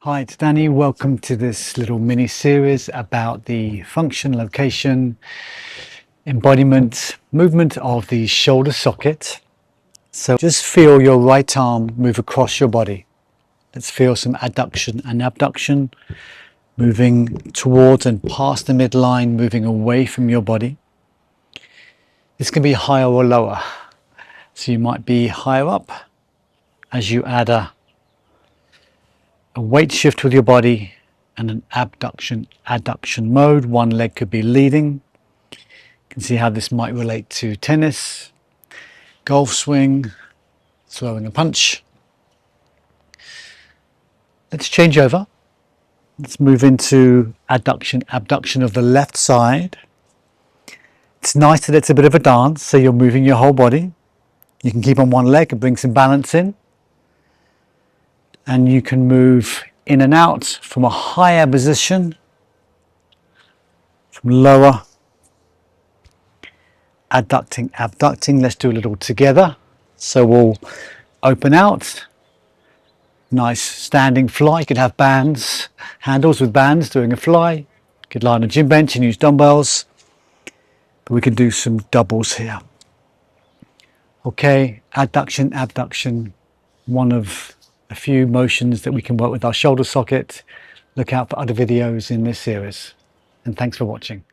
Hi, it's Danny. Welcome to this little mini series about the function, location, embodiment, movement of the shoulder socket. So just feel your right arm move across your body. Let's feel some adduction and abduction, moving towards and past the midline, moving away from your body. This can be higher or lower. So you might be higher up as you add a weight shift with your body and an adduction mode. One leg could be leading. You can see how this might relate to tennis, golf swing, throwing a punch. Let's change over. Let's move into abduction of the left side. It's nice that it's a bit of a dance, so you're moving your whole body. You can keep on one leg and bring some balance in. And you can move in and out from a higher position, from lower, abducting. Let's do a little together. So we'll open out. Nice standing fly. You could have bands, handles with bands doing a fly. You could lie on a gym bench and use dumbbells. But we can do some doubles here. Okay, abduction, one of a few motions that we can work with our shoulder socket. Look out for other videos in this series, and thanks for watching.